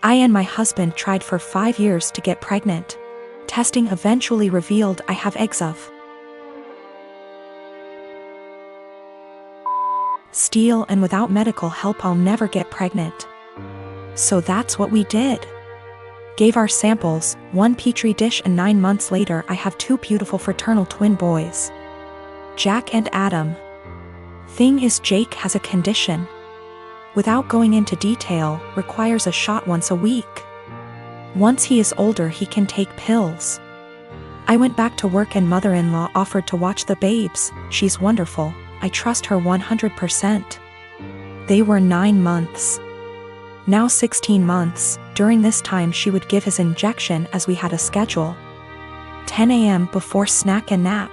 I and my husband tried for 5 years to get pregnant. Testing eventually revealed I have eggs of steel, and without medical help I'll never get pregnant. So that's what we did. Gave our samples, 1 petri dish, and 9 months later I have 2 beautiful fraternal twin boys, Jack and Adam. Thing is, Jake has a condition. Without going into detail, requires a shot once a week. Once he is older he can take pills. I went back to work and mother-in-law offered to watch the babes. She's wonderful. I trust her 100%. They were 9 months. Now 16 months. During this time she would give his injection as we had a schedule. 10 a.m. before snack and nap.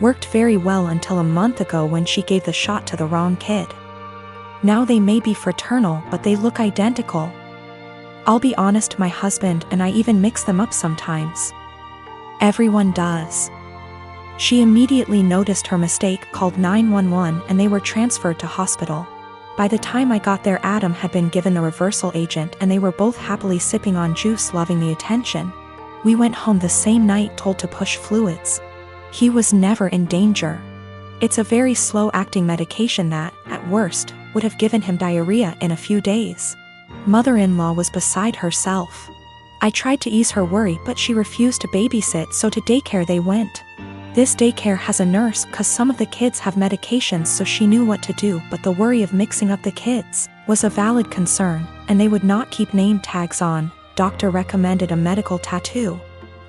Worked very well until a month ago when she gave the shot to the wrong kid. Now they may be fraternal but they look identical. I'll be honest, my husband and I even mix them up sometimes. Everyone does. She immediately noticed her mistake, called 911, and they were transferred to hospital. By the time I got there Adam had been given the reversal agent and they were both happily sipping on juice, loving the attention. We went home the same night told to push fluids. He was never in danger. It's a very slow-acting medication that, at worst, would have given him diarrhea in a few days. Mother-in-law was beside herself. I tried to ease her worry but she refused to babysit, so to daycare they went. This daycare has a nurse cause some of the kids have medications, so she knew what to do, but the worry of mixing up the kids was a valid concern, and they would not keep name tags on. Doctor recommended a medical tattoo.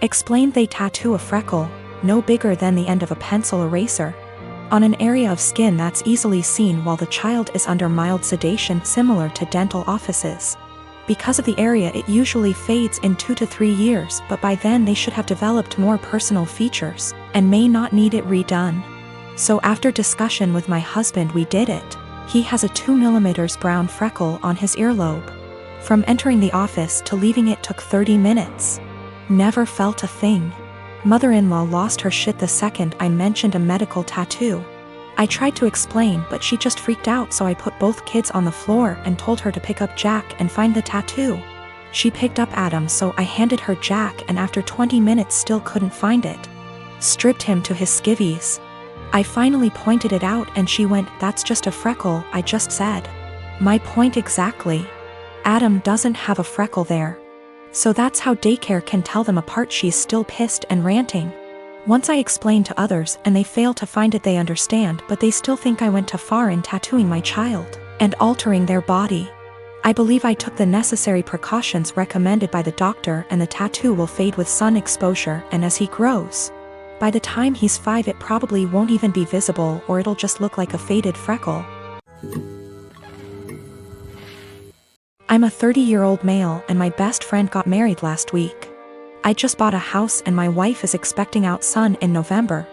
Explained they tattoo a freckle, no bigger than the end of a pencil eraser, on an area of skin that's easily seen while the child is under mild sedation, similar to dental offices. Because of the area it usually fades in 2 to 3 years, but by then they should have developed more personal features, and may not need it redone. So after discussion with my husband we did it. He has a 2 mm brown freckle on his earlobe. From entering the office to leaving it took 30 minutes. Never felt a thing. Mother-in-law lost her shit the second I mentioned a medical tattoo. I tried to explain but she just freaked out, so I put both kids on the floor and told her to pick up Jack and find the tattoo. She picked up Adam, so I handed her Jack, and after 20 minutes still couldn't find it. Stripped him to his skivvies. I finally pointed it out and she went, "That's just a freckle," I just said. My point exactly. Adam doesn't have a freckle there. So that's how daycare can tell them apart. She's still pissed and ranting. Once I explain to others and they fail to find it, they understand, but they still think I went too far in tattooing my child and altering their body. I believe I took the necessary precautions recommended by the doctor, and the tattoo will fade with sun exposure, and as he grows, by the time he's 5 it probably won't even be visible, or it'll just look like a faded freckle. I'm a 30-year-old male and my best friend got married last week. I just bought a house and my wife is expecting out son in November.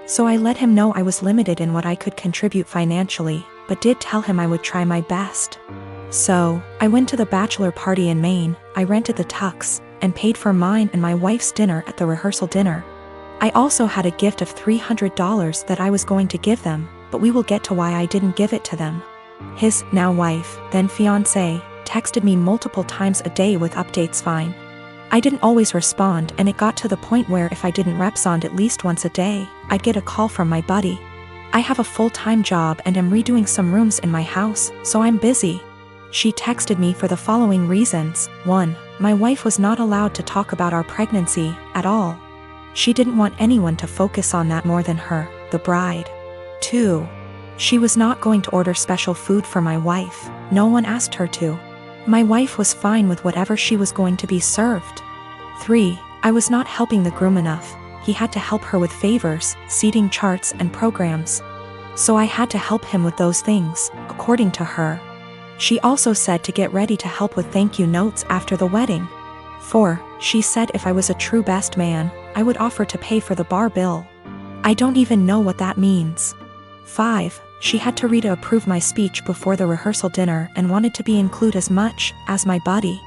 So I let him know I was limited in what I could contribute financially, but did tell him I would try my best. So, I went to the bachelor party in Maine, I rented the tux, and paid for mine and my wife's dinner at the rehearsal dinner. I also had a gift of $300 that I was going to give them, but we will get to why I didn't give it to them. His, now wife, then fiancé, texted me multiple times a day with updates. Fine. I didn't always respond, and it got to the point where if I didn't respond at least once a day, I'd get a call from my buddy. I have a full-time job and am redoing some rooms in my house, so I'm busy. She texted me for the following reasons. 1. My wife was not allowed to talk about our pregnancy at all. She didn't want anyone to focus on that more than her, the bride. 2. She was not going to order special food for my wife. No one asked her to. My wife was fine with whatever she was going to be served. 3. I was not helping the groom enough. He had to help her with favors, seating charts and programs. So I had to help him with those things, according to her. She also said to get ready to help with thank you notes after the wedding. 4. She said if I was a true best man, I would offer to pay for the bar bill. I don't even know what that means. 5. She had to read to approve my speech before the rehearsal dinner and wanted to be included as much as my buddy.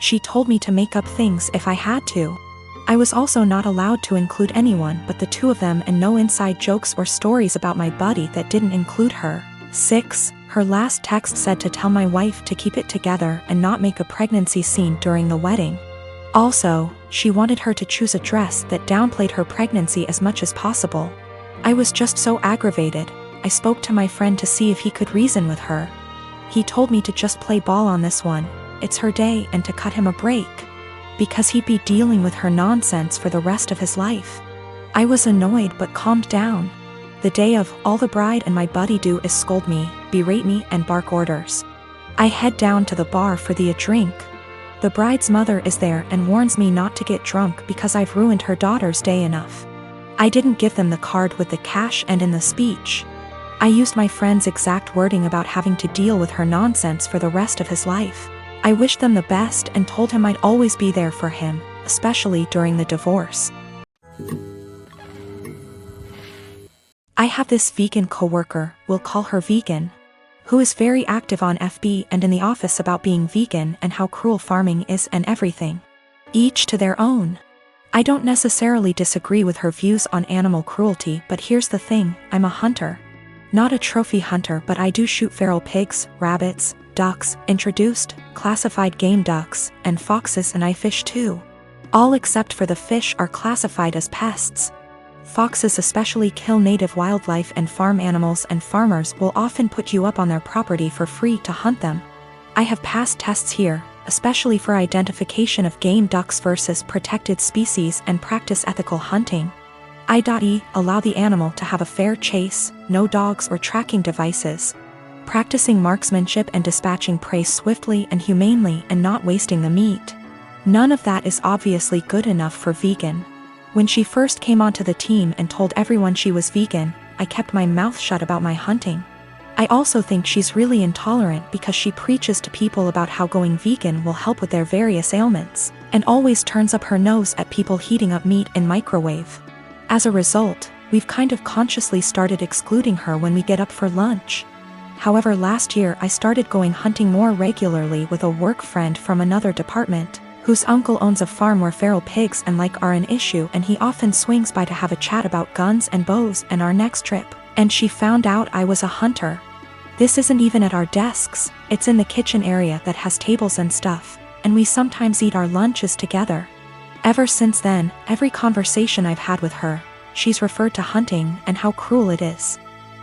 She told me to make up things if I had to. I was also not allowed to include anyone but the two of them, and no inside jokes or stories about my buddy that didn't include her. 6. Her last text said to tell my wife to keep it together and not make a pregnancy scene during the wedding. Also, she wanted her to choose a dress that downplayed her pregnancy as much as possible. I was just so aggravated. I spoke to my friend to see if he could reason with her. He told me to just play ball on this one, it's her day, and to cut him a break, because he'd be dealing with her nonsense for the rest of his life. I was annoyed but calmed down. The day of, all the bride and my buddy do is scold me, berate me, and bark orders. I head down to the bar for a drink. The bride's mother is there and warns me not to get drunk because I've ruined her daughter's day enough. I didn't give them the card with the cash and in the speech. I used my friend's exact wording about having to deal with her nonsense for the rest of his life. I wished them the best and told him I'd always be there for him, especially during the divorce. I have this vegan coworker, we'll call her Vegan, who is very active on FB and in the office about being vegan and how cruel farming is and everything. Each to their own. I don't necessarily disagree with her views on animal cruelty, but here's the thing, I'm a hunter. Not a trophy hunter, but I do shoot feral pigs, rabbits, ducks, introduced, classified game ducks, and foxes, and I fish too. All except for the fish are classified as pests. Foxes especially kill native wildlife and farm animals, and farmers will often put you up on their property for free to hunt them. I have passed tests here, especially for identification of game ducks versus protected species and practice ethical hunting. I.e. allow the animal to have a fair chase, no dogs or tracking devices. Practicing marksmanship and dispatching prey swiftly and humanely and not wasting the meat. None of that is obviously good enough for Vegan. When she first came onto the team and told everyone she was vegan, I kept my mouth shut about my hunting. I also think she's really intolerant because she preaches to people about how going vegan will help with their various ailments, and always turns up her nose at people heating up meat in microwave. As a result, we've kind of consciously started excluding her when we get up for lunch. However, last year I started going hunting more regularly with a work friend from another department, whose uncle owns a farm where feral pigs and like are an issue, and he often swings by to have a chat about guns and bows and our next trip, and she found out I was a hunter. This isn't even at our desks, it's in the kitchen area that has tables and stuff, and we sometimes eat our lunches together. Ever since then, every conversation I've had with her, she's referred to hunting and how cruel it is.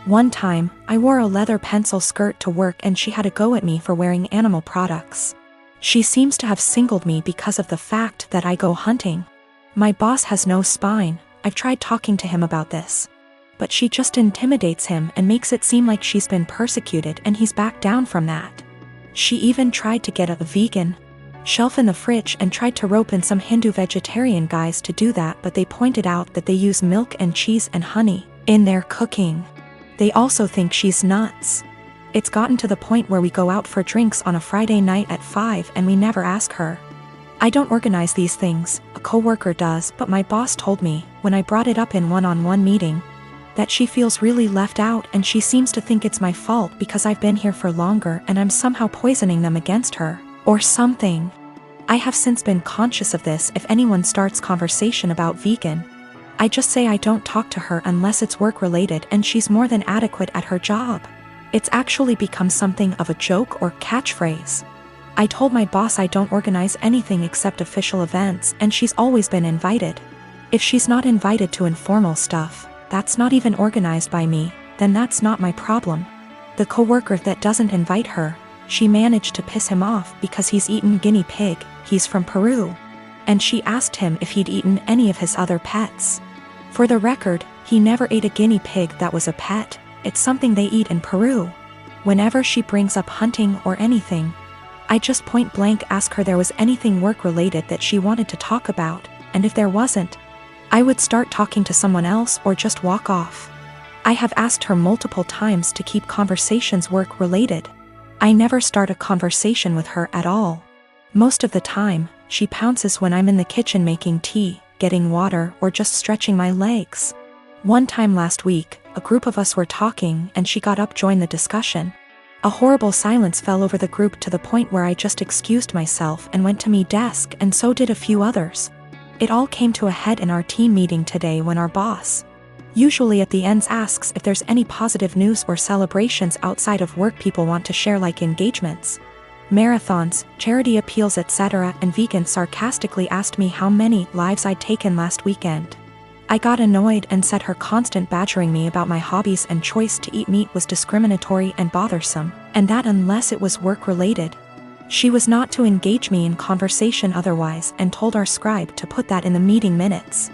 One time, I wore a leather pencil skirt to work and she had a go at me for wearing animal products. She seems to have singled me because of the fact that I go hunting. My boss has no spine, I've tried talking to him about this. But she just intimidates him and makes it seem like she's been persecuted, and he's backed down from that. She even tried to get a vegan shelf in the fridge and tried to rope in some Hindu vegetarian guys to do that, but they pointed out that they use milk and cheese and honey in their cooking. They also think she's nuts. It's gotten to the point where we go out for drinks on a Friday night at 5 and we never ask her. I don't organize these things, a coworker does, but my boss told me, when I brought it up in one-on-one meeting, that she feels really left out and she seems to think it's my fault because I've been here for longer and I'm somehow poisoning them against her, or something. I have since been conscious of this. If anyone starts conversation about vegan, I just say I don't talk to her unless it's work-related, and she's more than adequate at her job. It's actually become something of a joke or catchphrase. I told my boss I don't organize anything except official events, and she's always been invited. If she's not invited to informal stuff, that's not even organized by me, then that's not my problem. The coworker that doesn't invite her, she managed to piss him off because he's eaten guinea pig, he's from Peru. And she asked him if he'd eaten any of his other pets. For the record, he never ate a guinea pig that was a pet. It's something they eat in Peru. Whenever she brings up hunting or anything, I just point blank ask her there was anything work-related that she wanted to talk about, and if there wasn't, I would start talking to someone else or just walk off. I have asked her multiple times to keep conversations work-related. I never start a conversation with her at all. Most of the time, she pounces when I'm in the kitchen making tea, getting water, or just stretching my legs. One time last week, a group of us were talking and she got up to join the discussion. A horrible silence fell over the group to the point where I just excused myself and went to my desk, and so did a few others. It all came to a head in our team meeting today when our boss, Usually at the ends asks if there's any positive news or celebrations outside of work people want to share, like engagements, marathons, charity appeals, etc. And Vegan sarcastically asked me how many lives I'd taken last weekend. I got annoyed and said her constant badgering me about my hobbies and choice to eat meat was discriminatory and bothersome, and that unless it was work-related, she was not to engage me in conversation otherwise, and told our scribe to put that in the meeting minutes.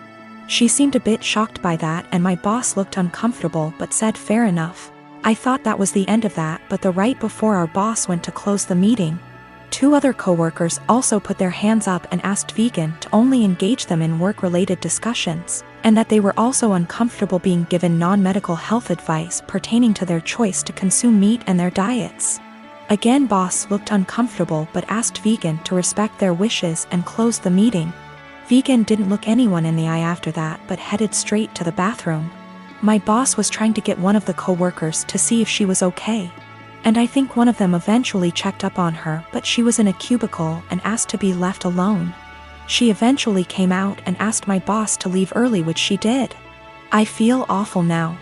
She seemed a bit shocked by that, and my boss looked uncomfortable but said fair enough. I thought that was the end of that, but the right before our boss went to close the meeting, 2 other coworkers also put their hands up and asked Vegan to only engage them in work-related discussions, and that they were also uncomfortable being given non-medical health advice pertaining to their choice to consume meat and their diets. Again, boss looked uncomfortable but asked Vegan to respect their wishes and closed the meeting. Vegan didn't look anyone in the eye after that but headed straight to the bathroom. My boss was trying to get one of the co-workers to see if she was okay, and I think one of them eventually checked up on her, but she was in a cubicle and asked to be left alone. She eventually came out and asked my boss to leave early, which she did. I feel awful now.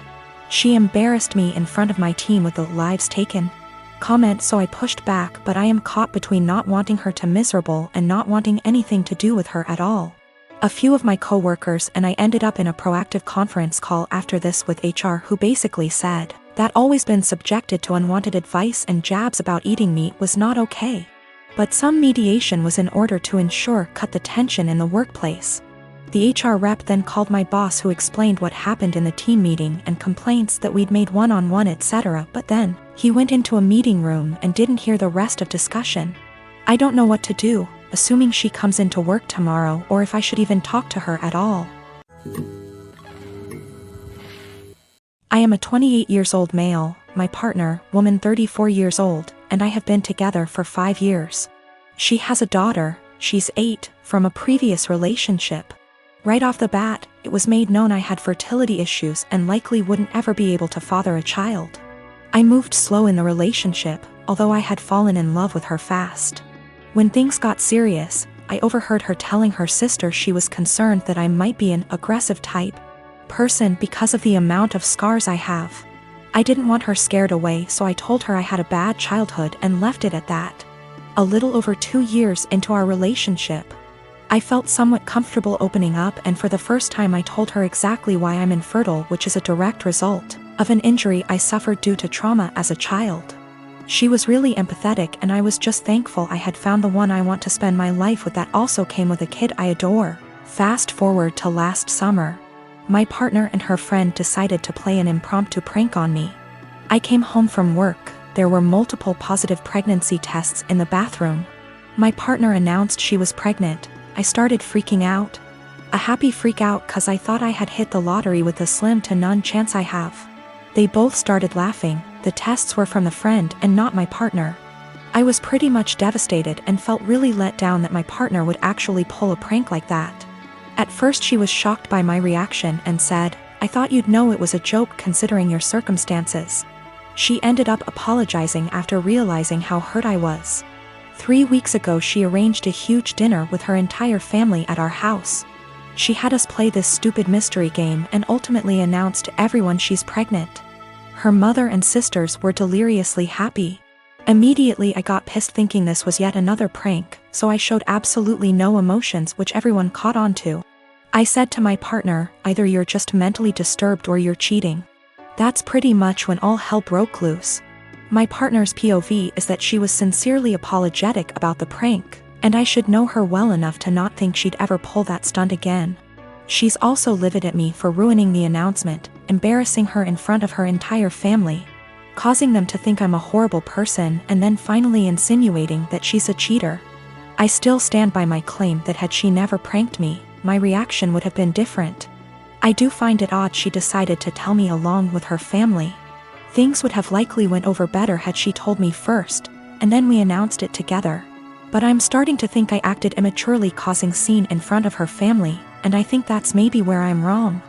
She embarrassed me in front of my team with the lives taken comment, so I pushed back, but I am caught between not wanting her to miserable and not wanting anything to do with her at all. A few of my co-workers and I ended up in a proactive conference call after this with HR, who basically said that always been subjected to unwanted advice and jabs about eating meat was not okay, but some mediation was in order to ensure cut the tension in the workplace. The HR rep then called my boss, who explained what happened in the team meeting and complaints that we'd made one-on-one etc., but then he went into a meeting room and didn't hear the rest of discussion. I don't know what to do, assuming she comes into work tomorrow, or if I should even talk to her at all. I am a 28 years old male, my partner, woman 34 years old, and I have been together for 5 years. She has a daughter, she's 8, from a previous relationship. Right off the bat, it was made known I had fertility issues and likely wouldn't ever be able to father a child. I moved slow in the relationship, although I had fallen in love with her fast. When things got serious, I overheard her telling her sister she was concerned that I might be an aggressive type person because of the amount of scars I have. I didn't want her scared away, so I told her I had a bad childhood and left it at that. A little over 2 years into our relationship, I felt somewhat comfortable opening up, and for the first time I told her exactly why I'm infertile, which is a direct result of an injury I suffered due to trauma as a child. She was really empathetic, and I was just thankful I had found the one I want to spend my life with that also came with a kid I adore. Fast forward to last summer. My partner and her friend decided to play an impromptu prank on me. I came home from work. There were multiple positive pregnancy tests in the bathroom. My partner announced she was pregnant. I started freaking out. A happy freak out, cause I thought I had hit the lottery with the slim to none chance I have. They both started laughing. The tests were from the friend and not my partner. I was pretty much devastated and felt really let down that my partner would actually pull a prank like that. At first she was shocked by my reaction and said, "I thought you'd know it was a joke considering your circumstances." She ended up apologizing after realizing how hurt I was. 3 weeks ago she arranged a huge dinner with her entire family at our house. She had us play this stupid mystery game and ultimately announced to everyone she's pregnant. Her mother and sisters were deliriously happy. Immediately I got pissed, thinking this was yet another prank, so I showed absolutely no emotions, which everyone caught on to. I said to my partner, "Either you're just mentally disturbed or you're cheating." That's pretty much when all hell broke loose. My partner's POV is that she was sincerely apologetic about the prank, and I should know her well enough to not think she'd ever pull that stunt again. She's also livid at me for ruining the announcement, embarrassing her in front of her entire family, causing them to think I'm a horrible person, and then finally insinuating that she's a cheater. I still stand by my claim that had she never pranked me, my reaction would have been different. I do find it odd she decided to tell me along with her family. Things would have likely went over better had she told me first, and then we announced it together. But I'm starting to think I acted immaturely, causing scene in front of her family, and I think that's maybe where I'm wrong.